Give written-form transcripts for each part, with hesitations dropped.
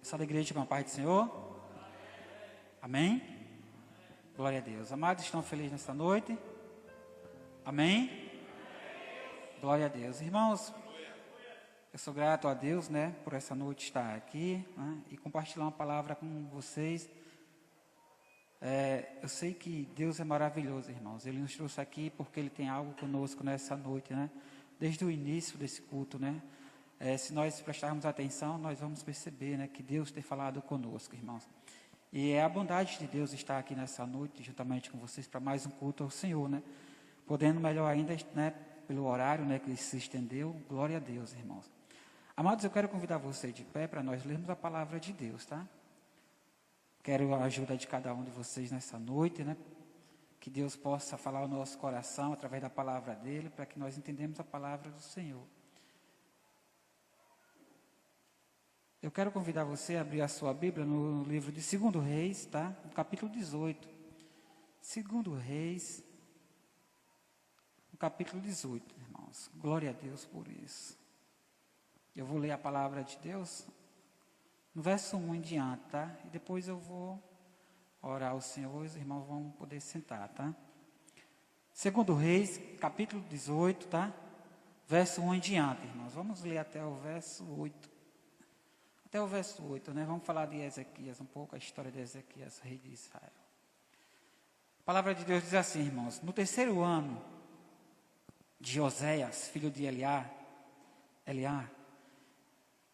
Pessoal da igreja, com a paz do Senhor. Amém? Glória a Deus. Amados, estão felizes nesta noite? Amém? Glória a Deus. Irmãos, eu sou grato a Deus, né, por essa noite estar aqui, né, e compartilhar uma palavra com vocês. Eu sei que Deus é maravilhoso, irmãos. Ele nos trouxe aqui porque Ele tem algo conosco nessa noite, né? Desde o início desse culto, né? Se nós prestarmos atenção, nós vamos perceber, né, que Deus tem falado conosco, irmãos. E é a bondade de Deus estar aqui nessa noite, juntamente com vocês, para mais um culto ao Senhor, né? Podendo melhor ainda, né, pelo horário, né, que se estendeu. Glória a Deus, irmãos. Amados, eu quero convidar você de pé para nós lermos a palavra de Deus, tá? Quero a ajuda de cada um de vocês nessa noite, né? Que Deus possa falar ao nosso coração através da palavra dele, para que nós entendamos a palavra do Senhor. Eu quero convidar você a abrir a sua Bíblia no livro de 2 Reis, tá? No capítulo 18. 2 Reis, no capítulo 18, irmãos. Glória a Deus por isso. Eu vou ler a palavra de Deus no verso 1 em diante, tá? E depois eu vou orar ao Senhor, os irmãos vão poder sentar, tá? 2 Reis, capítulo 18, tá? Verso 1 em diante, irmãos. Vamos ler até o verso 8. Até o verso 8, né? Vamos falar de Ezequias, um pouco a história de Ezequias, rei de Israel. A palavra de Deus diz assim, irmãos: no terceiro ano de Oséias, filho de Eliá,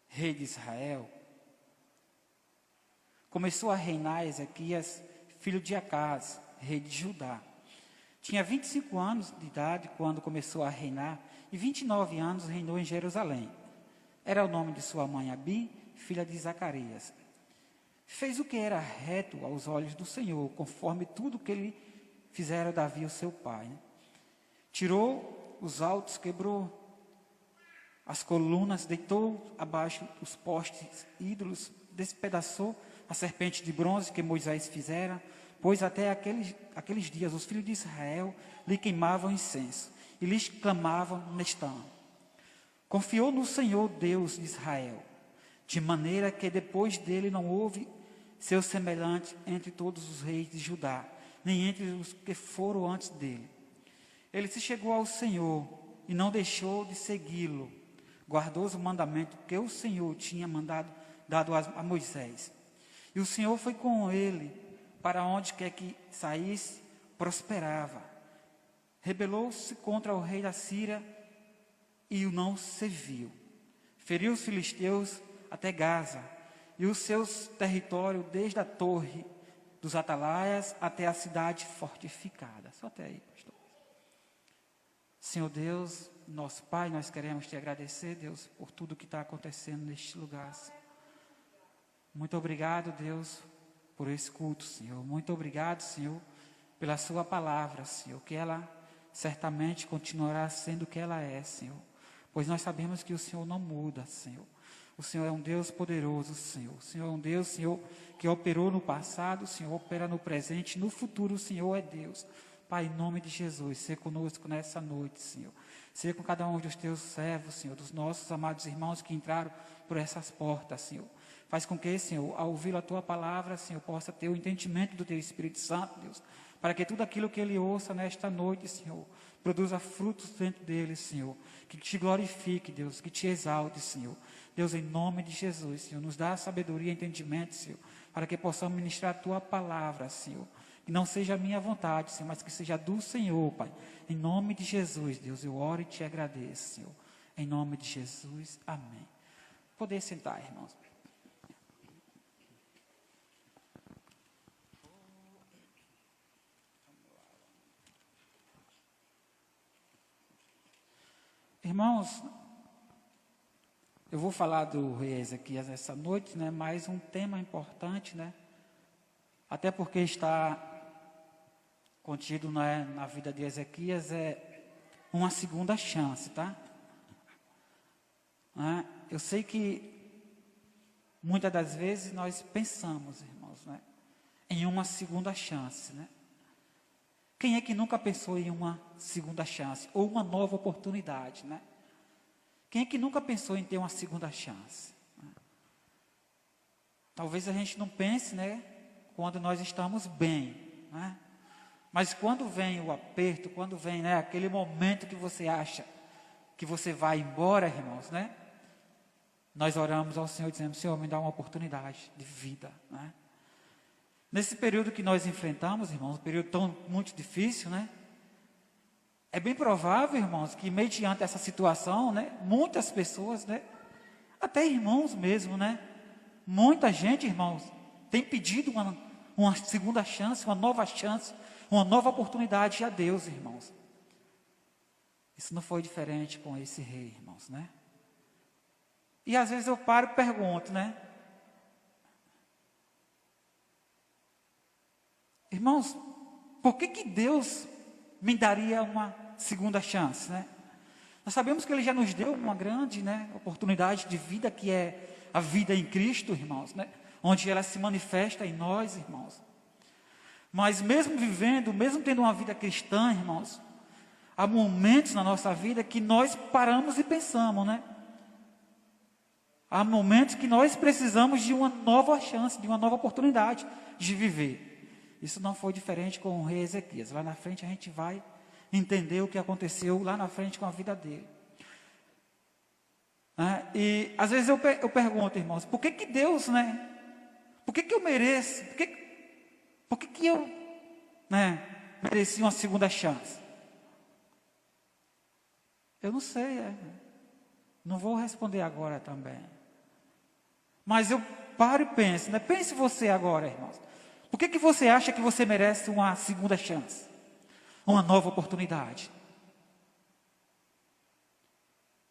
rei de Israel, começou a reinar Ezequias, filho de Acaz, rei de Judá. Tinha 25 anos de idade quando começou a reinar, e 29 anos reinou em Jerusalém. Era o nome de sua mãe Abi, filha de Zacarias. Fez o que era reto aos olhos do Senhor, conforme tudo que ele fizera Davi, o seu pai, né? Tirou os altos, quebrou as colunas, deitou abaixo os postes ídolos, despedaçou a serpente de bronze que Moisés fizera, pois até aqueles dias os filhos de Israel lhe queimavam incenso e lhes clamavam neste ano. Confiou no Senhor Deus de Israel, de maneira que depois dele não houve seu semelhante entre todos os reis de Judá, nem entre os que foram antes dele. Ele se chegou ao Senhor e não deixou de segui-lo, guardou o mandamento que o Senhor tinha dado a Moisés. E o Senhor foi com ele, para onde quer que saísse, prosperava. Rebelou-se contra o rei da Síria e o não serviu. Feriu os filisteus até Gaza, e os seus territórios desde a torre dos atalaias até a cidade fortificada. Só até aí, pastor. Senhor Deus, nosso Pai, nós queremos te agradecer, Deus, por tudo que está acontecendo neste lugar, Senhor. Muito obrigado, Deus, por esse culto, Senhor. Muito obrigado, Senhor, pela sua palavra, Senhor, que ela certamente continuará sendo o que ela é, Senhor. Pois nós sabemos que o Senhor não muda, Senhor. O Senhor é um Deus poderoso, Senhor. O Senhor é um Deus, Senhor, que operou no passado, o Senhor opera no presente, no futuro o Senhor é Deus. Pai, em nome de Jesus, seja conosco nessa noite, Senhor. Seja com cada um dos teus servos, Senhor, dos nossos amados irmãos que entraram por essas portas, Senhor. Faz com que, Senhor, ao ouvir a tua palavra, Senhor, possa ter o entendimento do teu Espírito Santo, Deus, para que tudo aquilo que ele ouça nesta noite, Senhor, produza frutos dentro dele, Senhor, que te glorifique, Deus, que te exalte, Senhor. Deus, em nome de Jesus, Senhor, nos dá sabedoria e entendimento, Senhor, para que possamos ministrar a tua palavra, Senhor. Que não seja a minha vontade, Senhor, mas que seja do Senhor, Pai. Em nome de Jesus, Deus, eu oro e te agradeço, Senhor. Em nome de Jesus, amém. Poder sentar, irmãos. Irmãos, eu vou falar do rei Ezequias essa noite, né? Mais um tema importante, né? Até porque está contido, né, na vida de Ezequias, é uma segunda chance, tá? Eu sei que muitas das vezes nós pensamos, irmãos, né, em uma segunda chance, né? Quem é que nunca pensou em uma segunda chance ou uma nova oportunidade, né? Quem é que nunca pensou em ter uma segunda chance? Talvez a gente não pense, né, quando nós estamos bem, né? Mas quando vem o aperto, quando vem, né, aquele momento que você acha que você vai embora, irmãos, né? Nós oramos ao Senhor dizendo: Senhor, me dá uma oportunidade de vida, né? Nesse período que nós enfrentamos, irmãos, um período tão muito difícil, né? É bem provável, irmãos, que mediante essa situação, né, muitas pessoas, né, até irmãos mesmo, né, muita gente, irmãos, tem pedido uma segunda chance, uma nova oportunidade a Deus, irmãos. Isso não foi diferente com esse rei, irmãos, né? E às vezes eu paro e pergunto, né? Irmãos, por que Deus me daria uma segunda chance, né? Nós sabemos que Ele já nos deu uma grande, né, oportunidade de vida, que é a vida em Cristo, irmãos, né? Onde ela se manifesta em nós, irmãos. Mas mesmo vivendo, mesmo tendo uma vida cristã, irmãos, há momentos na nossa vida que nós paramos e pensamos, né? Há momentos que nós precisamos de uma nova chance, de uma nova oportunidade de viver. Isso não foi diferente com o rei Ezequias. Lá na frente a gente vai entender o que aconteceu lá na frente com a vida dele. E às vezes eu pergunto, irmãos, por que Deus, né? Por que eu mereço? Por que eu, né, mereci uma segunda chance? Eu não sei, não vou responder agora também. Mas eu paro e penso, né? Pense você agora, irmãos. Por que você acha que você merece uma segunda chance? Uma nova oportunidade?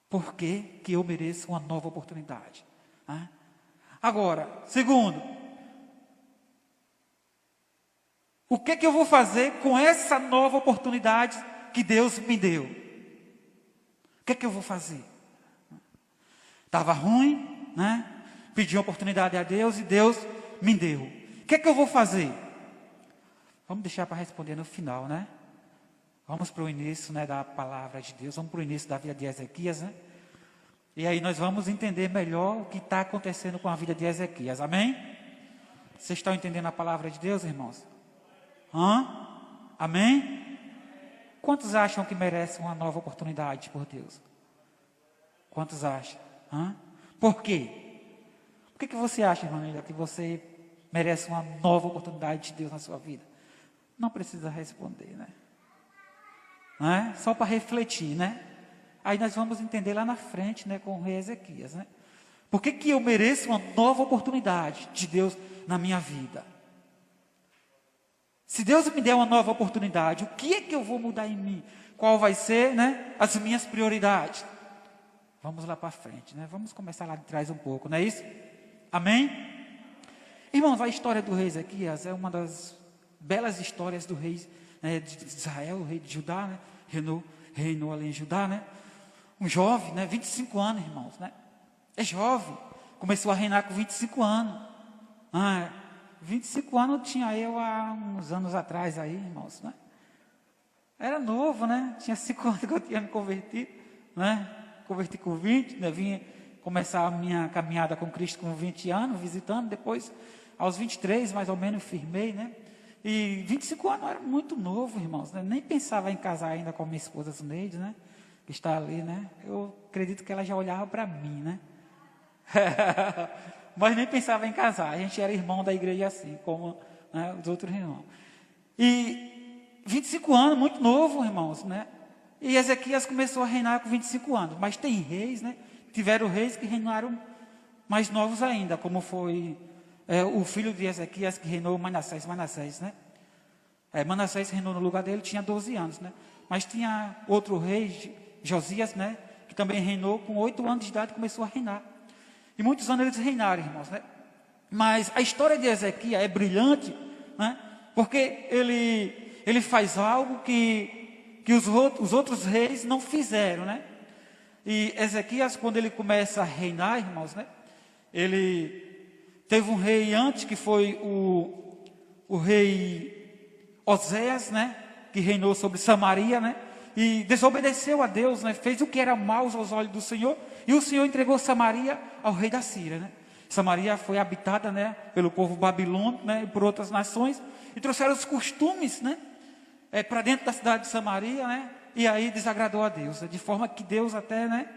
Por que eu mereço uma nova oportunidade? Agora, segundo, o que eu vou fazer com essa nova oportunidade que Deus me deu? O que eu vou fazer? Estava ruim, né? Pedi uma oportunidade a Deus e Deus me deu. O que eu vou fazer? Vamos deixar para responder no final, né? Vamos para o início, né, da palavra de Deus. Vamos para o início da vida de Ezequias, né? E aí nós vamos entender melhor o que está acontecendo com a vida de Ezequias. Amém? Vocês estão entendendo a palavra de Deus, irmãos? Amém? Quantos acham que merecem uma nova oportunidade por Deus? Quantos acham? Por quê? Por que você acha, irmã, que você merece uma nova oportunidade de Deus na sua vida? Não precisa responder, né? Não é? Só para refletir, né? Aí nós vamos entender lá na frente, né, com o rei Ezequias, né? Por que eu mereço uma nova oportunidade de Deus na minha vida? Se Deus me der uma nova oportunidade, o que é que eu vou mudar em mim? Qual vai ser, né, as minhas prioridades? Vamos lá para frente, né? Vamos começar lá de trás um pouco, não é isso? Amém? Irmãos, a história do rei Ezequias é uma das belas histórias do rei, né, de Israel, o rei de Judá, né? Reinou ali em Judá, né? Um jovem, né? 25 anos, irmãos, né? É jovem. Começou a reinar com 25 anos. 25 anos tinha eu há uns anos atrás aí, irmãos, né? Era novo, né? Tinha 5 anos que eu tinha me convertido, né? Converti com 20, né? Vim começar a minha caminhada com Cristo com 20 anos, visitando. Depois, aos 23, mais ou menos, firmei, né? E 25 anos era muito novo, irmãos, né? Nem pensava em casar ainda com a minha esposa Zuneide, né? Que está ali, né? Eu acredito que ela já olhava para mim, né? Mas nem pensava em casar. A gente era irmão da igreja assim, como, né, os outros irmãos. E 25 anos, muito novo, irmãos, né? E Ezequias começou a reinar com 25 anos. Mas tem reis, né? Tiveram reis que reinaram mais novos ainda, como foi o filho de Ezequias que reinou, Manassés, né? Manassés reinou no lugar dele, tinha 12 anos, né? Mas tinha outro rei, Josias, né? Que também reinou com 8 anos de idade, começou a reinar. E muitos anos eles reinaram, irmãos, né? Mas a história de Ezequias é brilhante, né? Porque ele faz algo que os outros reis não fizeram, né? E Ezequias, quando ele começa a reinar, irmãos, né? Ele teve um rei antes, que foi o rei Oséias, né? Que reinou sobre Samaria, né? E desobedeceu a Deus, né? Fez o que era mal aos olhos do Senhor. E o Senhor entregou Samaria ao rei da Síria, né? Samaria foi habitada, né, pelo povo babilônico, né, e por outras nações, e trouxeram os costumes, né, para dentro da cidade de Samaria, né, e aí desagradou a Deus, de forma que Deus até, né,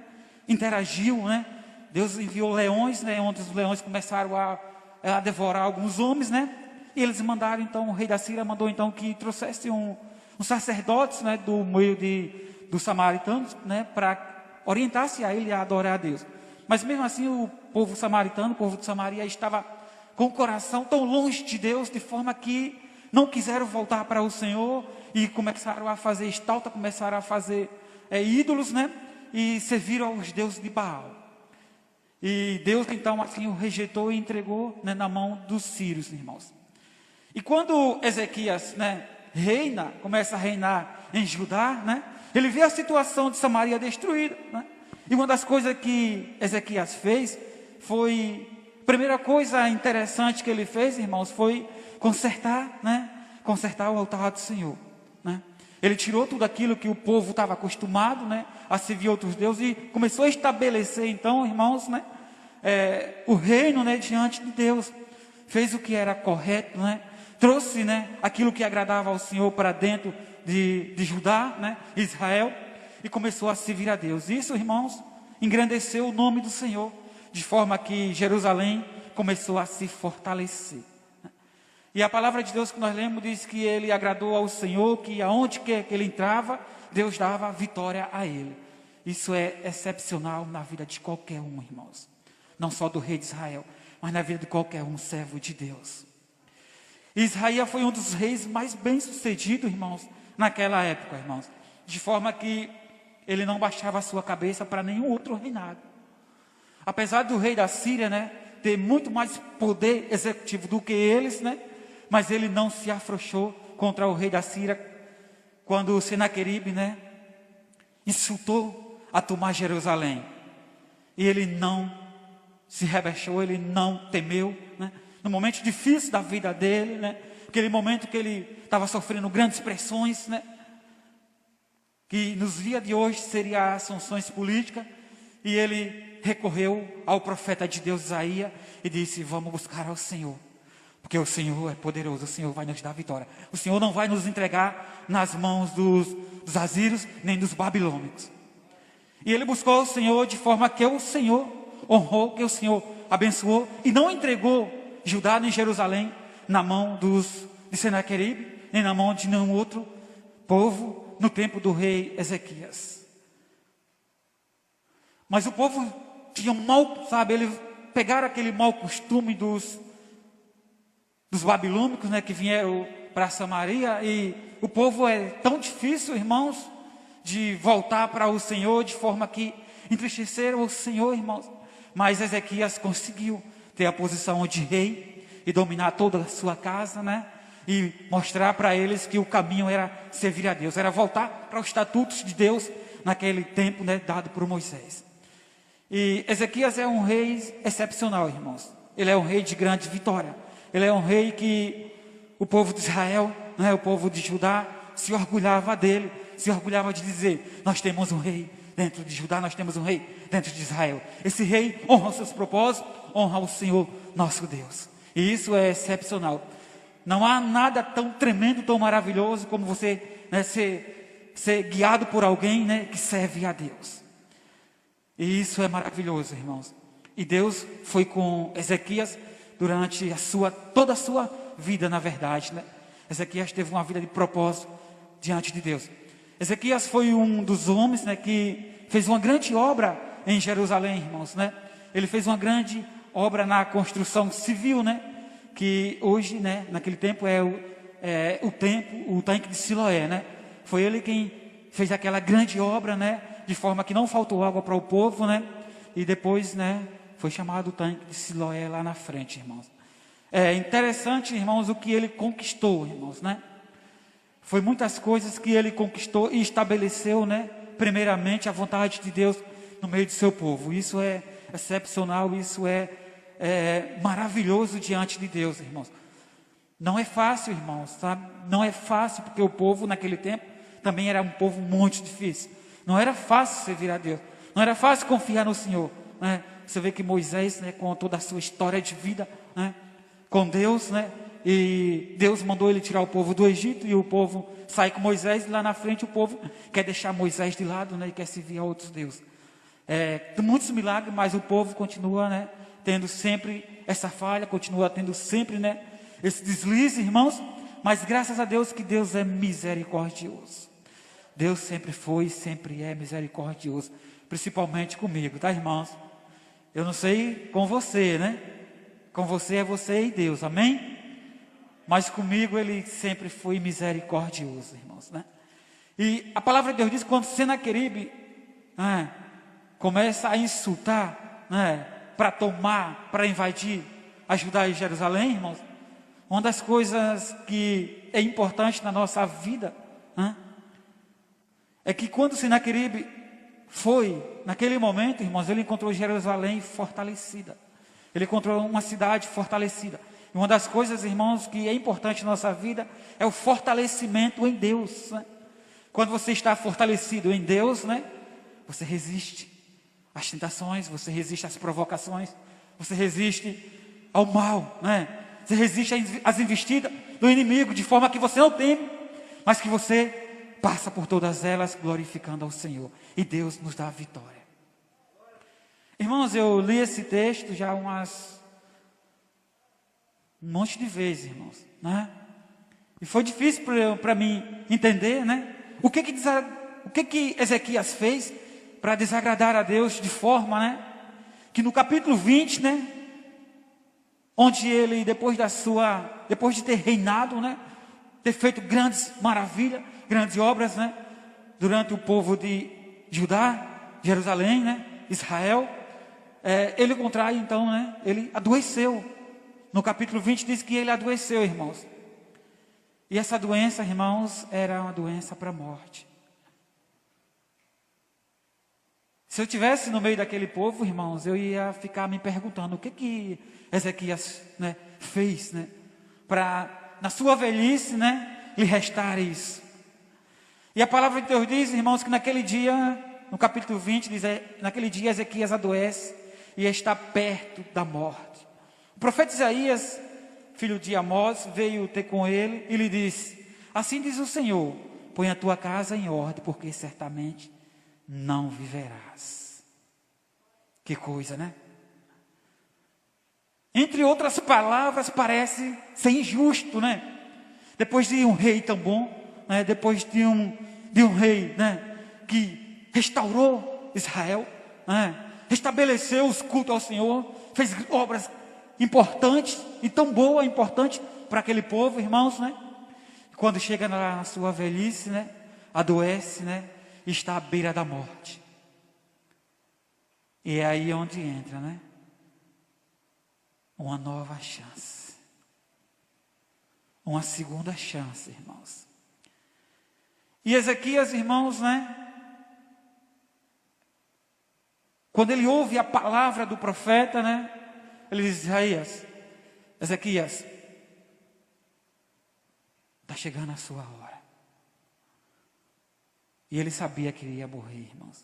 interagiu, né, Deus enviou leões, né, onde os leões começaram a devorar alguns homens, né, e eles mandaram então, o rei da Síria mandou então que trouxesse um sacerdotes, né, do meio dos samaritanos, né, para orientar-se a ele a adorar a Deus. Mas mesmo assim o povo samaritano, o povo de Samaria estava com o coração tão longe de Deus, de forma que não quiseram voltar para o Senhor e começaram a fazer estalta, começaram a fazer ídolos, né, e serviram aos deuses de Baal. E Deus então assim o rejeitou e entregou, né, na mão dos sírios, irmãos. E quando Ezequias, né, começa a reinar em Judá, né, ele vê a situação de Samaria destruída, né, e uma das coisas que Ezequias fez foi, a primeira coisa interessante que ele fez, irmãos, foi consertar o altar do Senhor, né. Ele tirou tudo aquilo que o povo estava acostumado, né, a servir outros deuses, e começou a estabelecer então, irmãos, né, o reino, né, diante de Deus. Fez o que era correto, né, trouxe, né, aquilo que agradava ao Senhor para dentro de Judá, né, Israel, e começou a servir a Deus. Isso, irmãos, engrandeceu o nome do Senhor, de forma que Jerusalém começou a se fortalecer. E a palavra de Deus que nós lemos diz que ele agradou ao Senhor, que aonde quer que ele entrava, Deus dava vitória a ele. Isso é excepcional na vida de qualquer um, irmãos. Não só do rei de Israel, mas na vida de qualquer um servo de Deus. Israel foi um dos reis mais bem-sucedidos, irmãos, naquela época, irmãos. De forma que ele não baixava a sua cabeça para nenhum outro reinado. Apesar do rei da Síria, né, ter muito mais poder executivo do que eles, né, mas ele não se afrouxou contra o rei da Síria, quando Senaqueribe, né, insultou a tomar Jerusalém. E ele não se rebexou, ele não temeu, né, no momento difícil da vida dele, né, aquele momento que ele estava sofrendo grandes pressões, né, que nos dias de hoje seria sanções políticas, e ele recorreu ao profeta de Deus Isaías e disse: vamos buscar ao Senhor, porque o Senhor é poderoso, o Senhor vai nos dar vitória, o Senhor não vai nos entregar nas mãos dos assírios, nem dos babilônicos. E ele buscou o Senhor de forma que o Senhor honrou, que o Senhor abençoou, e não entregou Judá nem Jerusalém na mão de Senaqueribe, nem na mão de nenhum outro povo, no tempo do rei Ezequias. Mas o povo tinha um mau, eles pegaram aquele mau costume dos babilônicos, né, que vieram para Samaria, e o povo é tão difícil, irmãos, de voltar para o Senhor, de forma que entristeceram o Senhor, irmãos. Mas Ezequias conseguiu ter a posição de rei e dominar toda a sua casa, né? E mostrar para eles que o caminho era servir a Deus, era voltar para os estatutos de Deus naquele tempo, né, dado por Moisés. E Ezequias é um rei excepcional, irmãos. Ele é um rei de grande vitória. Ele é um rei que o povo de Israel, né, o povo de Judá, se orgulhava dele, se orgulhava de dizer: nós temos um rei dentro de Judá, nós temos um rei dentro de Israel. Esse rei honra os seus propósitos, honra o Senhor nosso Deus. E isso é excepcional. Não há nada tão tremendo, tão maravilhoso como você, né, ser guiado por alguém, né, que serve a Deus. E isso é maravilhoso, irmãos. E Deus foi com Ezequias durante toda a sua vida, na verdade, né? Ezequias teve uma vida de propósito diante de Deus. Ezequias foi um dos homens, né, que fez uma grande obra em Jerusalém, irmãos, né? Ele fez uma grande obra na construção civil, né? Que hoje, né, naquele tempo o tanque de Siloé, né? Foi ele quem fez aquela grande obra, né? De forma que não faltou água para o povo, né? E depois, né, foi chamado o tanque de Siloé lá na frente, irmãos. É interessante, irmãos, o que ele conquistou, irmãos, né? Foi muitas coisas que ele conquistou e estabeleceu, né? Primeiramente, a vontade de Deus no meio do seu povo. Isso é excepcional, isso é maravilhoso diante de Deus, irmãos. Não é fácil, irmãos, sabe? Não é fácil, porque o povo naquele tempo também era um povo muito difícil. Não era fácil servir a Deus. Não era fácil confiar no Senhor, né? Você vê que Moisés, né, com toda a sua história de vida, né, com Deus, né, e Deus mandou ele tirar o povo do Egito, e o povo sai com Moisés, e lá na frente o povo quer deixar Moisés de lado, né, e quer servir a outros deuses. Muitos milagres, mas o povo continua, né, tendo sempre essa falha, continua tendo sempre, né, esse deslize, irmãos, mas graças a Deus que Deus é misericordioso. Deus sempre foi e sempre é misericordioso, principalmente comigo, tá, irmãos? Eu não sei com você, né? Com você é você e Deus, amém? Mas comigo ele sempre foi misericordioso, irmãos, né? E a palavra de Deus diz que quando Senaqueribe começa a insultar, né, para tomar, para invadir a Judá e Jerusalém, irmãos, uma das coisas que é importante na nossa vida, né, é que quando Senaqueribe foi, naquele momento, irmãos, ele encontrou Jerusalém fortalecida. Ele encontrou uma cidade fortalecida. E uma das coisas, irmãos, que é importante na nossa vida é o fortalecimento em Deus, né? Quando você está fortalecido em Deus, né, você resiste às tentações, você resiste às provocações, você resiste ao mal, né? Você resiste às investidas do inimigo, de forma que você não teme, mas que você passa por todas elas glorificando ao Senhor. E Deus nos dá a vitória. Irmãos, eu li esse texto já um monte de vezes, irmãos, né? E foi difícil para mim entender, né? O que Ezequias fez para desagradar a Deus de forma, né, que no capítulo 20, né, onde ele, depois de ter reinado, né, ter feito grandes maravilhas, grandes obras, né, durante o povo de Judá, Jerusalém, né, Israel, ele contrai, então, né, ele adoeceu. No capítulo 20 diz que ele adoeceu, irmãos. E essa doença, irmãos, era uma doença para a morte. Se eu estivesse no meio daquele povo, irmãos, eu ia ficar me perguntando o que Ezequias, né, fez, né, para na sua velhice, né, lhe restar isso. E a palavra de Deus diz, irmãos, que naquele dia, no capítulo 20, diz, naquele dia Ezequias adoece e está perto da morte. O profeta Isaías, filho de Amós, veio ter com ele e lhe disse: assim diz o Senhor, põe a tua casa em ordem, porque certamente não viverás. Que coisa, né? Entre outras palavras, parece ser injusto, né? Depois de um rei tão bom, né? Depois de um rei, né, que restaurou Israel, né? Restabeleceu os cultos ao Senhor, fez obras importantes e tão boa, importante para aquele povo, irmãos, né? Quando chega na sua velhice, né, adoece, né, e está à beira da morte. E é aí onde entra, né, uma nova chance, uma segunda chance, irmãos. E Ezequias, irmãos, né, quando ele ouve a palavra do profeta, né, ele diz: Ezequias, está chegando a sua hora. E ele sabia que ia morrer, irmãos.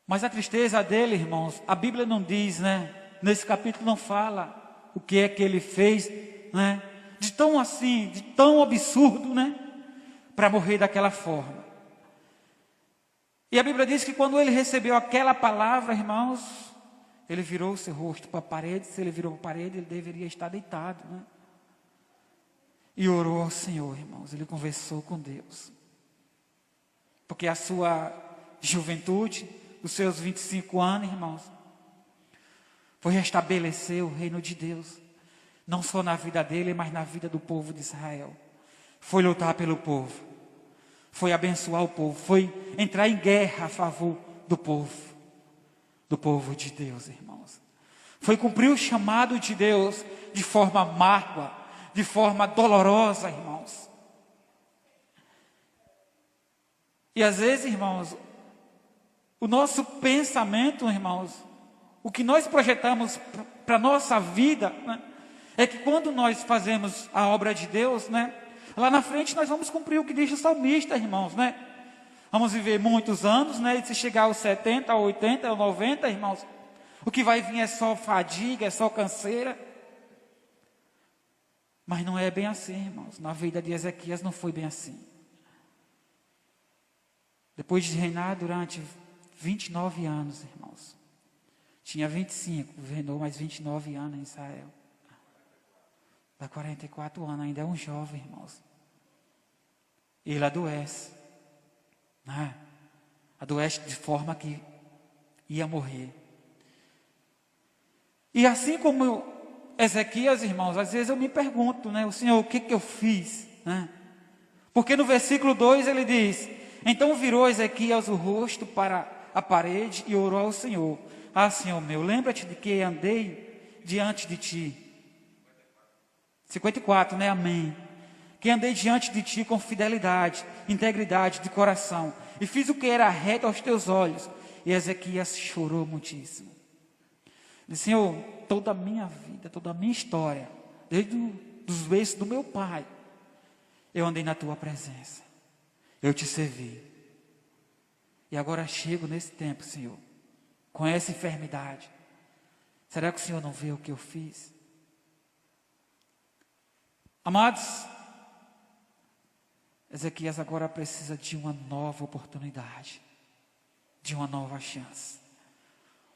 Mas a tristeza dele, irmãos, a Bíblia não diz, né? Nesse capítulo não fala o que é que ele fez, né? De tão absurdo, né? Para morrer daquela forma. E a Bíblia diz que quando ele recebeu aquela palavra, irmãos, ele virou o seu rosto para a parede. Se ele virou para a parede, ele deveria estar deitado, né? E orou ao Senhor, irmãos. Ele conversou com Deus. Porque a sua juventude, os seus 25 anos, irmãos, foi restabelecer o reino de Deus. Não só na vida dele, mas na vida do povo de Israel. Foi lutar pelo povo. Foi abençoar o povo. Foi entrar em guerra a favor do povo. Do povo de Deus, irmãos. Foi cumprir o chamado de Deus de forma amarga, de forma dolorosa, irmãos. E às vezes, irmãos, o nosso pensamento, irmãos, o que nós projetamos para a nossa vida, né, é que quando nós fazemos a obra de Deus, né, lá na frente nós vamos cumprir o que diz o salmista, irmãos, né? Vamos viver muitos anos, né? E se chegar aos 70, aos 80, aos 90, irmãos, o que vai vir é só fadiga, é só canseira. Mas não é bem assim, irmãos. Na vida de Ezequias não foi bem assim. Depois de reinar durante 29 anos, irmãos. Tinha 25, reinou mais 29 anos em Israel. Dá 44 anos, ainda é um jovem, irmãos. Ele adoece. Né? Adoece de forma que ia morrer. E assim como Ezequias, irmãos, às vezes eu me pergunto, né? O Senhor, o que eu fiz? Né? Porque no versículo 2 ele diz: então virou Ezequias o rosto para a parede e orou ao Senhor. Ah, Senhor meu, lembra-te de que andei diante de ti. 54, né? Amém. Que andei diante de ti com fidelidade, integridade de coração, e fiz o que era reto aos teus olhos. E Ezequias chorou muitíssimo. Disse: Senhor, toda a minha vida, toda a minha história, desde os berços do meu pai, eu andei na tua presença, eu te servi. E agora chego nesse tempo, Senhor, com essa enfermidade. Será que o Senhor não vê o que eu fiz? Amados, Ezequias agora precisa de uma nova oportunidade, de uma nova chance.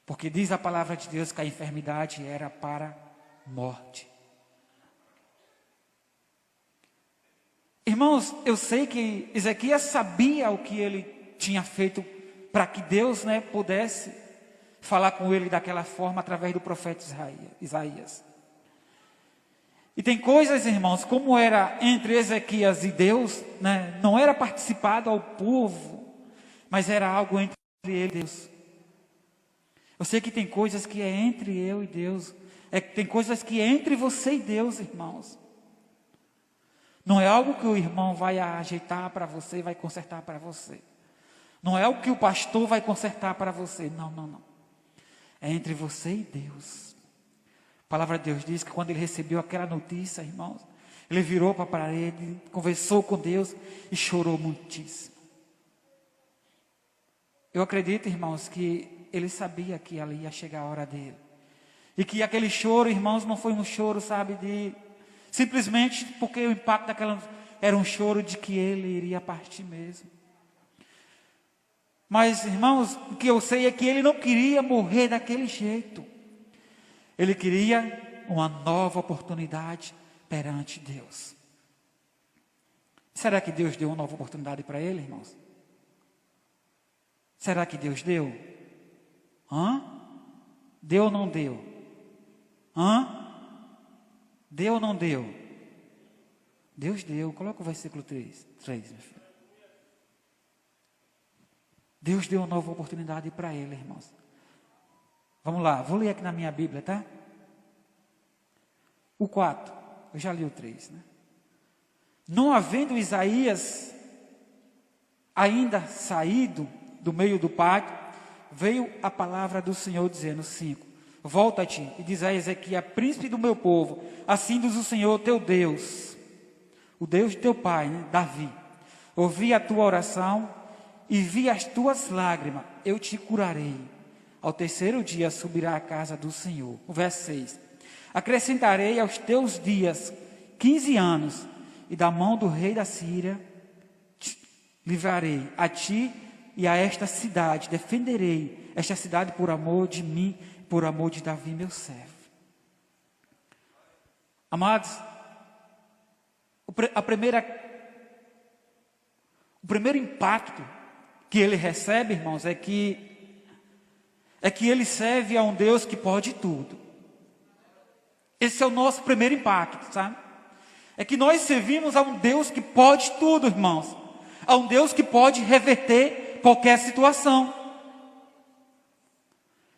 Porque diz a palavra de Deus que a enfermidade era para morte. Irmãos, eu sei que Ezequias sabia o que ele tinha feito para que Deus, né, pudesse falar com ele daquela forma através do profeta Isaías. E tem coisas, irmãos, como era entre Ezequias e Deus, né, não era participado ao povo, mas era algo entre ele e Deus. Eu sei que tem coisas que é entre eu e Deus, tem coisas que é entre você e Deus, irmãos. Não é algo que o irmão vai ajeitar para você, vai consertar para você. Não é algo que o pastor vai consertar para você. Não, não, não. É entre você e Deus. A palavra de Deus diz que quando ele recebeu aquela notícia, irmãos, ele virou para a parede, conversou com Deus e chorou muitíssimo. Eu acredito, irmãos, que ele sabia que ali ia chegar a hora dele. E que aquele choro, irmãos, não foi um choro, sabe, de simplesmente porque o impacto daquela era um choro de que ele iria partir mesmo. Mas, irmãos, o que eu sei é que ele não queria morrer daquele jeito. Ele queria uma nova oportunidade perante Deus. Será que Deus deu uma nova oportunidade para ele, irmãos? Será que Deus deu? Deu ou não deu? Deu ou não deu? Deus deu. Coloca o versículo 3, meu filho. Deus deu uma nova oportunidade para ele, irmãos. Vamos lá, vou ler aqui na minha Bíblia, tá? O 4, eu já li o 3, né? Não havendo Isaías ainda saído do meio do pátio, veio a palavra do Senhor dizendo: 5, volta-te e diz a Ezequias, príncipe do meu povo, assim diz o Senhor teu Deus, o Deus de teu pai, né, Davi. Ouvi a tua oração e vi as tuas lágrimas, eu te curarei. Ao terceiro dia subirá à casa do Senhor. O verso 6. Acrescentarei aos teus dias 15 anos, e da mão do rei da Síria te livrarei a ti e a esta cidade. Defenderei esta cidade por amor de mim, por amor de Davi, meu servo. Amados, o primeiro impacto que ele recebe, irmãos, é que ele serve a um Deus que pode tudo. Esse é o nosso primeiro impacto, sabe? É que nós servimos a um Deus que pode tudo, irmãos. A um Deus que pode reverter qualquer situação.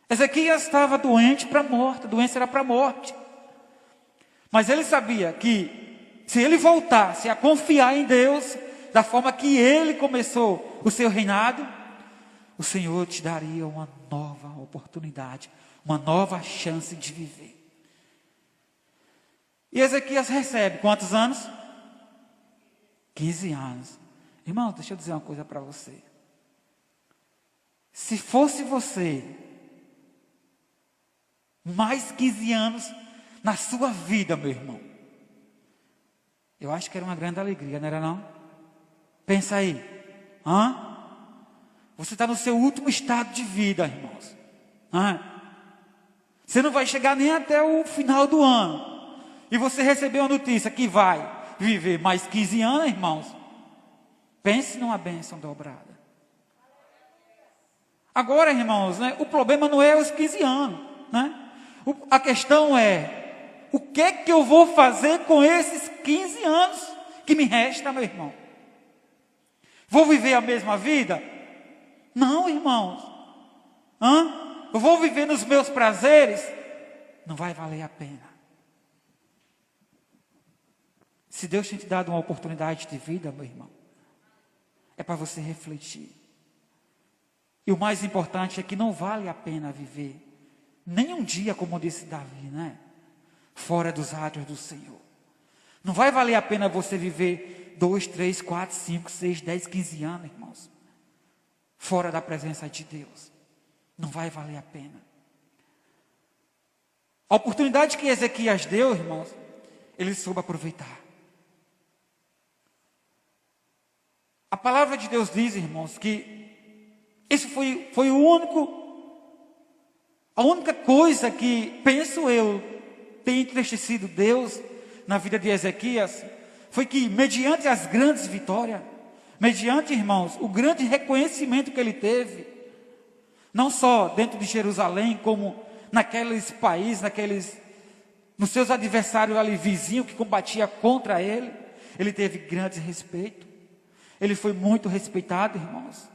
Ezequias estava doente para a morte, a doença era para a morte. Mas ele sabia que se ele voltasse a confiar em Deus, da forma que ele começou o seu reinado, o Senhor te daria uma nova oportunidade, uma nova chance de viver. E Ezequias recebe quantos anos? 15 anos. Irmão, deixa eu dizer uma coisa para você. Se fosse você, mais 15 anos na sua vida, meu irmão, eu acho que era uma grande alegria, não era não? Pensa aí. Você está no seu último estado de vida, irmãos. Você não vai chegar nem até o final do ano. E você recebeu a notícia que vai viver mais 15 anos, irmãos. Pense numa bênção dobrada. Agora, irmãos, né, o problema não é os 15 anos. Né? A questão é, o que eu vou fazer com esses 15 anos que me resta, meu irmão? Vou viver a mesma vida? Não, irmãos. Eu vou viver nos meus prazeres? Não vai valer a pena. Se Deus tem te dado uma oportunidade de vida, meu irmão, é para você refletir. E o mais importante é que não vale a pena viver nem um dia, como disse Davi, né? Fora dos átrios do Senhor. Não vai valer a pena você viver 2, 3, 4, 5, 6, 10, 15 anos, irmãos, fora da presença de Deus. Não vai valer a pena. A oportunidade que Ezequias deu, irmãos, ele soube aproveitar. A palavra de Deus diz, irmãos, que isso foi a única coisa que, penso eu, tem entristecido Deus na vida de Ezequias, foi que, mediante as grandes vitórias, mediante, irmãos, o grande reconhecimento que ele teve, não só dentro de Jerusalém, como naqueles países, nos seus adversários ali vizinhos que combatiam contra ele, ele teve grande respeito. Ele foi muito respeitado, irmãos.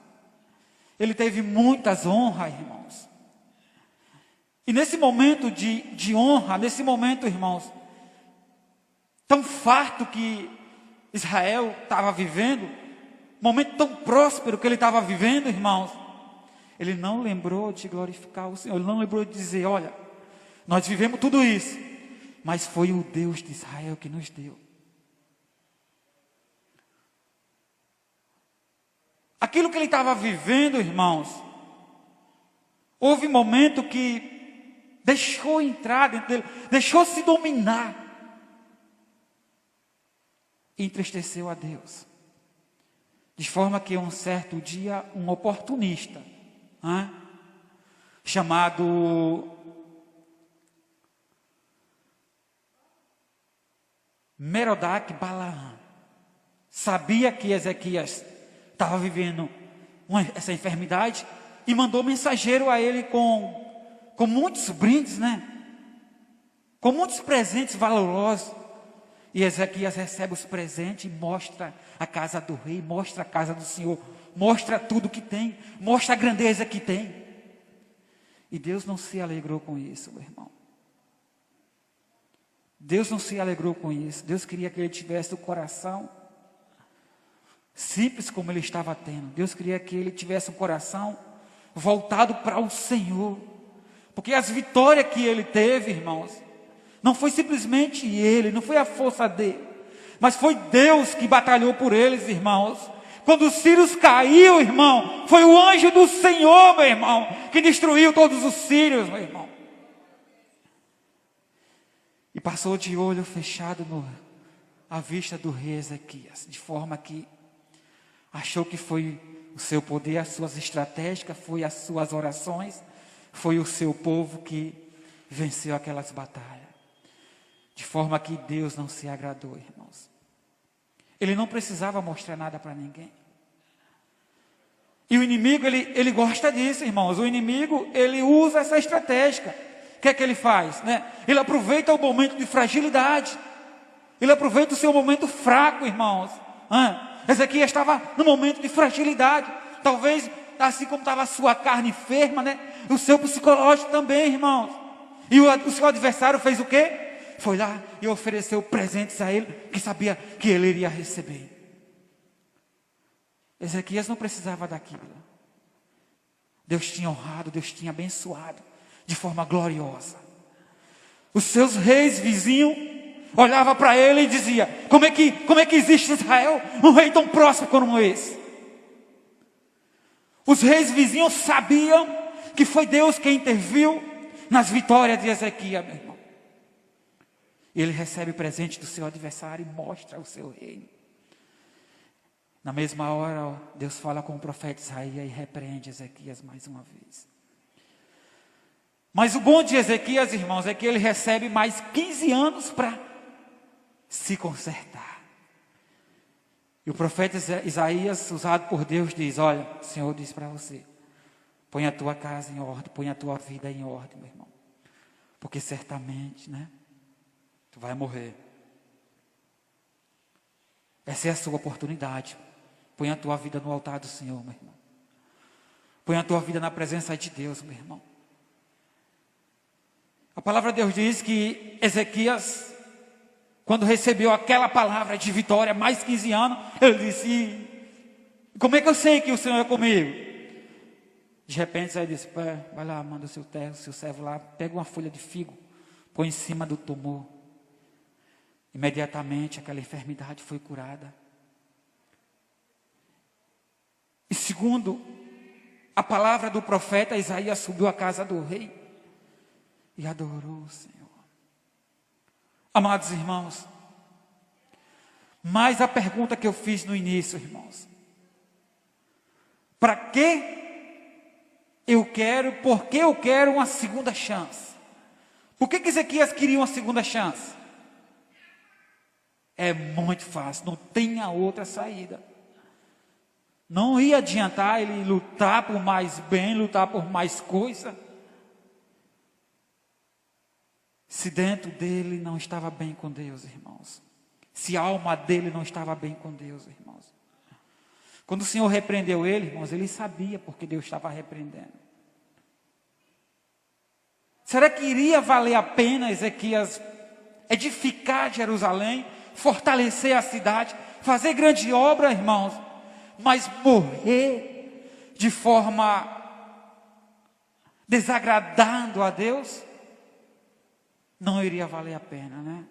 Ele teve muitas honras, irmãos. E nesse momento de honra, nesse momento, irmãos, tão farto que Israel estava vivendo, momento tão próspero que ele estava vivendo, irmãos, ele não lembrou de glorificar o Senhor, ele não lembrou de dizer, olha, nós vivemos tudo isso, mas foi o Deus de Israel que nos deu. Aquilo que ele estava vivendo, irmãos, houve um momento que deixou entrar dentro dele, deixou-se dominar, e entristeceu a Deus. De forma que um certo dia, um oportunista, chamado Merodach Balaam, sabia que Ezequias estava vivendo essa enfermidade e mandou mensageiro a ele com muitos brindes, né? Com muitos presentes valorosos. E Ezequias recebe os presentes e mostra a casa do rei, mostra a casa do Senhor, mostra tudo que tem, mostra a grandeza que tem. E Deus não se alegrou com isso, meu irmão. Deus não se alegrou com isso. Deus queria que ele tivesse o coração simples como ele estava tendo. Deus queria que ele tivesse um coração voltado para o Senhor. Porque as vitórias que ele teve, irmãos, não foi simplesmente ele, não foi a força dele, mas foi Deus que batalhou por eles, irmãos. Quando os sírios caiu, irmão, foi o anjo do Senhor, meu irmão, que destruiu todos os sírios, meu irmão. E passou de olho fechado à vista do rei Ezequias, de forma que achou que foi o seu poder, as suas estratégias, foi as suas orações, foi o seu povo que venceu aquelas batalhas. De forma que Deus não se agradou, irmãos. Ele não precisava mostrar nada para ninguém. E o inimigo, ele gosta disso, irmãos. O inimigo, ele usa essa estratégia. O que é que ele faz? Né? Ele aproveita o momento de fragilidade. Ele aproveita o seu momento fraco, irmãos. Ezequias estava no momento de fragilidade. Talvez, assim como estava a sua carne enferma, né? O seu psicológico também, irmãos. E o seu adversário fez o quê? Foi lá e ofereceu presentes a ele, que sabia que ele iria receber. Ezequias não precisava daquilo. Deus tinha honrado, Deus tinha abençoado de forma gloriosa. Os seus reis vizinhos olhavam para ele e diziam, como é que existe em Israel um rei tão próximo como esse? Os reis vizinhos sabiam que foi Deus quem interviu nas vitórias de Ezequias, meu irmão. Ele recebe presente do seu adversário e mostra o seu reino. Na mesma hora, Deus fala com o profeta Isaías e repreende Ezequias mais uma vez. Mas o bom de Ezequias, irmãos, é que ele recebe mais 15 anos para se consertar. E o profeta Isaías, usado por Deus, diz: olha, o Senhor diz para você, põe a tua casa em ordem, põe a tua vida em ordem, meu irmão. Porque certamente, tu vai morrer. Essa é a sua oportunidade. Põe a tua vida no altar do Senhor, meu irmão. Põe a tua vida na presença de Deus, meu irmão. A palavra de Deus diz que Ezequias, quando recebeu aquela palavra de vitória, mais 15 anos, ele disse: como é que eu sei que o Senhor é comigo? De repente, ele disse: vai lá, manda o seu servo lá, pega uma folha de figo, põe em cima do tumor. Imediatamente aquela enfermidade foi curada. E segundo a palavra do profeta, Isaías subiu à casa do rei e adorou o Senhor. Amados irmãos, mais a pergunta que eu fiz no início, irmãos: para que eu quero, por que eu quero uma segunda chance? Por que Ezequias queria uma segunda chance? É muito fácil, não tinha outra saída. Não ia adiantar ele lutar por mais bem, lutar por mais coisa, se dentro dele não estava bem com Deus, irmãos. Se a alma dele não estava bem com Deus, irmãos. Quando o Senhor repreendeu ele, irmãos, ele sabia porque Deus estava repreendendo. Será que iria valer a pena Ezequias edificar Jerusalém, fortalecer a cidade, fazer grande obra, irmãos, mas morrer de forma desagradando a Deus? Não iria valer a pena,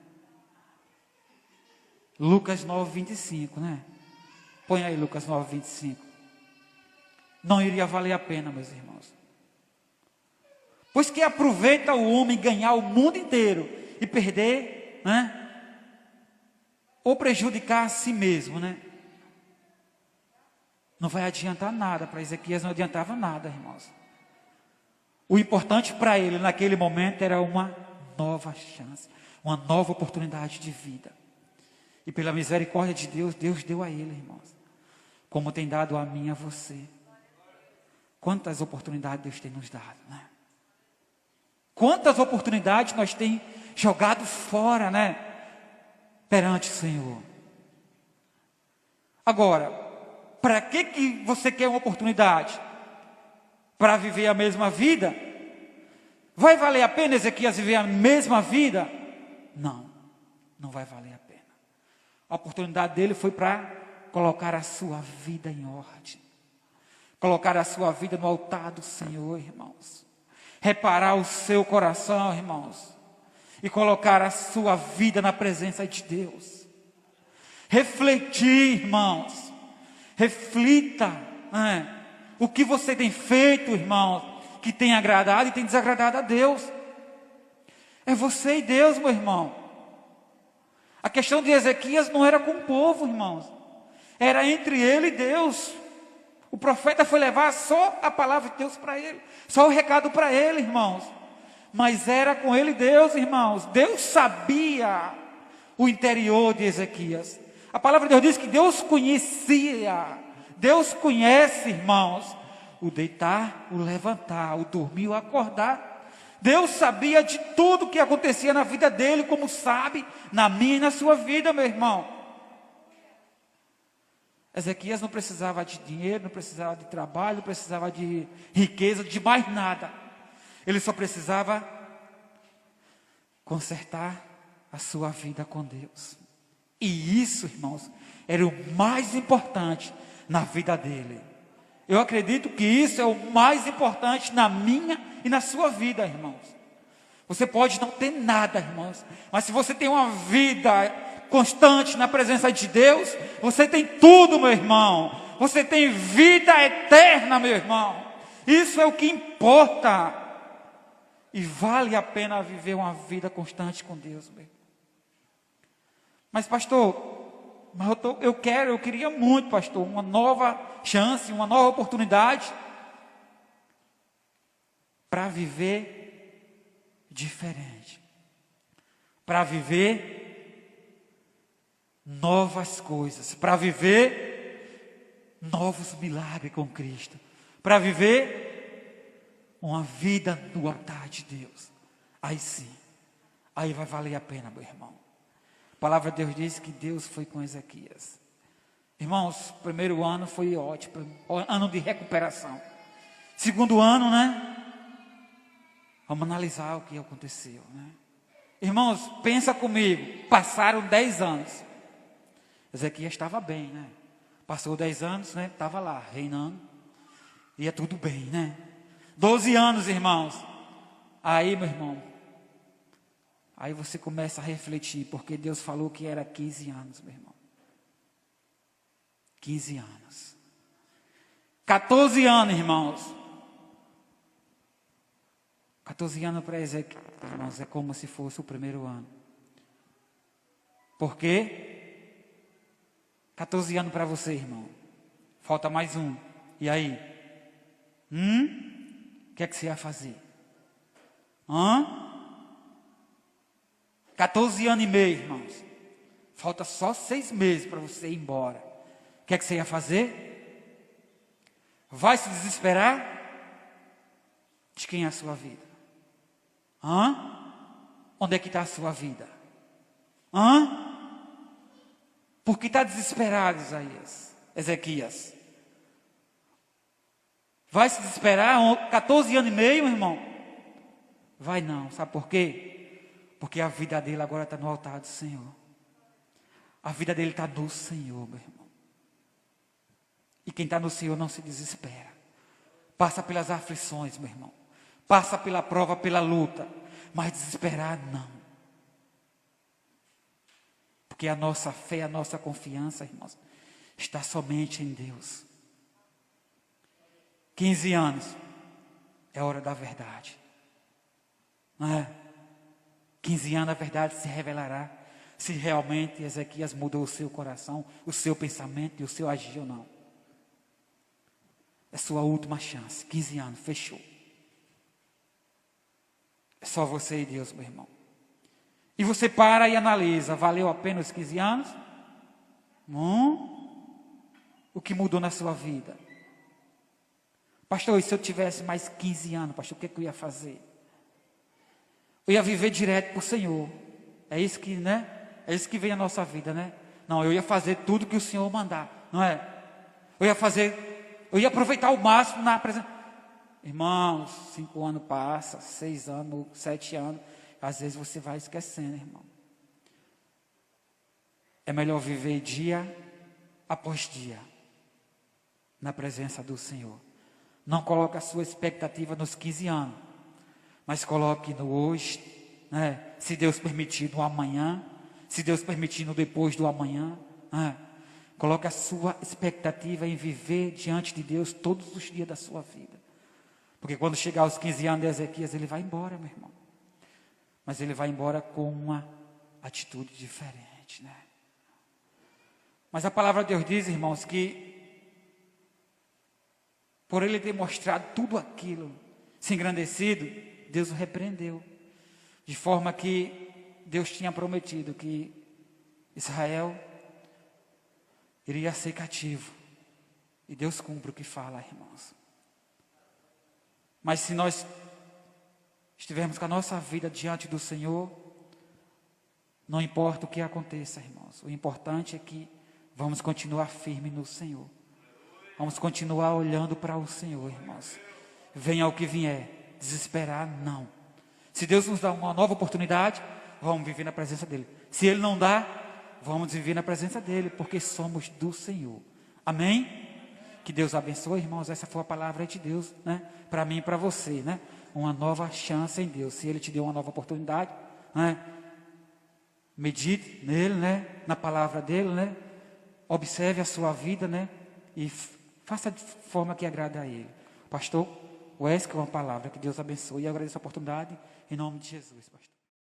Lucas 9:25, Põe aí Lucas 9:25. Não iria valer a pena, meus irmãos. Pois que aproveita o homem ganhar o mundo inteiro e perder, ou prejudicar a si mesmo, Não vai adiantar nada. Para Ezequias não adiantava nada, irmãos. O importante para ele naquele momento era uma nova chance, uma nova oportunidade de vida. E pela misericórdia de Deus, Deus deu a ele, irmãos, como tem dado a mim e a você. Quantas oportunidades Deus tem nos dado, Quantas oportunidades nós temos jogado fora, perante o Senhor. Agora, para que você quer uma oportunidade? Para viver a mesma vida? Vai valer a pena Ezequias viver a mesma vida? Não, não vai valer a pena. A oportunidade dele foi para colocar a sua vida em ordem. Colocar a sua vida no altar do Senhor, irmãos. Reparar o seu coração, irmãos. E colocar a sua vida na presença de Deus. Refletir, irmãos. Reflita, o que você tem feito, irmãos, que tem agradado e tem desagradado a Deus. É você e Deus, meu irmão. A questão de Ezequias não era com o povo, irmãos. Era entre ele e Deus. O profeta foi levar só a palavra de Deus para ele. Só o recado para ele, irmãos. Mas era com ele e Deus, irmãos. Deus sabia o interior de Ezequias. A palavra de Deus diz que Deus conhecia. Deus conhece, irmãos, o deitar, o levantar, o dormir, o acordar. Deus sabia de tudo que acontecia na vida dele, como sabe na minha e na sua vida, meu irmão. Ezequias não precisava de dinheiro, não precisava de trabalho, não precisava de riqueza, de mais nada. Ele só precisava consertar a sua vida com Deus. E isso, irmãos, era o mais importante na vida dele. Eu acredito que isso é o mais importante na minha e na sua vida, irmãos. Você pode não ter nada, irmãos, mas se você tem uma vida constante na presença de Deus, você tem tudo, meu irmão. Você tem vida eterna, meu irmão. Isso é o que importa. E vale a pena viver uma vida constante com Deus, meu irmão. Mas pastor, eu queria muito, pastor, uma nova chance, uma nova oportunidade para viver diferente, para viver novas coisas, para viver novos milagres com Cristo, para viver uma vida no altar de Deus. Aí sim, aí vai valer a pena, meu irmão. A palavra de Deus diz que Deus foi com Ezequias. Irmãos, o primeiro ano foi ótimo, ano de recuperação. Segundo ano, né? Vamos analisar o que aconteceu, né? Irmãos, pensa comigo, passaram 10 anos. Ezequias estava bem, né? Passou 10 anos, né? Estava lá, reinando. Ia tudo bem, né? 12 anos, irmãos. Aí, meu irmão, aí você começa a refletir, porque Deus falou que era 15 anos, meu irmão. 15 anos. 14 anos, irmãos. 14 anos para Ezequias, irmãos, é como se fosse o primeiro ano. Por quê? 14 anos para você, irmão. Falta mais um. E aí? O que é que você ia fazer? 14 anos e meio, irmãos. Falta só 6 meses para você ir embora. O que é que você ia fazer? Vai se desesperar? De quem é a sua vida? Onde é que está a sua vida? Por que está desesperado, Ezequias? Vai se desesperar? 14 anos e meio, meu irmão? Vai não, sabe por quê? Porque a vida dele agora está no altar do Senhor. A vida dele está no Senhor, meu irmão. E quem está no Senhor não se desespera. Passa pelas aflições, meu irmão. Passa pela prova, pela luta. Mas desesperar não. Porque a nossa fé, a nossa confiança, irmãos, está somente em Deus. 15 anos é hora da verdade. Não é? 15 anos a verdade se revelará se realmente Ezequias mudou o seu coração, o seu pensamento e o seu agir ou não. É sua última chance. 15 anos, fechou. É só você e Deus, meu irmão. E você para e analisa, valeu a pena os 15 anos? O que mudou na sua vida? Pastor, e se eu tivesse mais 15 anos, pastor, o que eu ia fazer? Eu ia viver direto para o Senhor. É isso que, né? É isso que vem a nossa vida, né? Não, eu ia fazer tudo que o Senhor mandar, não é? Eu ia aproveitar o máximo na presença. Irmãos, 5 anos passa, 6 anos, 7 anos. Às vezes você vai esquecendo, irmão. É melhor viver dia após dia na presença do Senhor. Não coloque a sua expectativa nos 15 anos, mas coloque no hoje, né? Se Deus permitir, no amanhã. Se Deus permitir, no depois do amanhã. Coloque a sua expectativa em viver diante de Deus todos os dias da sua vida. Porque quando chegar aos 15 anos de Ezequias, ele vai embora, meu irmão. Mas ele vai embora com uma atitude diferente, né? Mas a palavra de Deus diz, irmãos, que por ele ter mostrado tudo aquilo, se engrandecido, Deus o repreendeu. De forma que Deus tinha prometido que Israel iria ser cativo. E Deus cumpre o que fala, irmãos. Mas se nós estivermos com a nossa vida diante do Senhor, não importa o que aconteça, irmãos. O importante é que vamos continuar firmes no Senhor. Vamos continuar olhando para o Senhor, irmãos. Venha o que vier, desesperar, não. Se Deus nos dá uma nova oportunidade, vamos viver na presença dEle. Se Ele não dá, vamos viver na presença dEle, porque somos do Senhor. Amém? Que Deus abençoe, irmãos. Essa foi a palavra de Deus, né? Para mim e para você, né? Uma nova chance em Deus. Se Ele te deu uma nova oportunidade, né? Medite nele, né? Na palavra dele, né? Observe a sua vida, né? e faça de forma que agrada a Ele. Pastor Wesley, com uma palavra, que Deus abençoe, e eu agradeço a oportunidade, em nome de Jesus, pastor.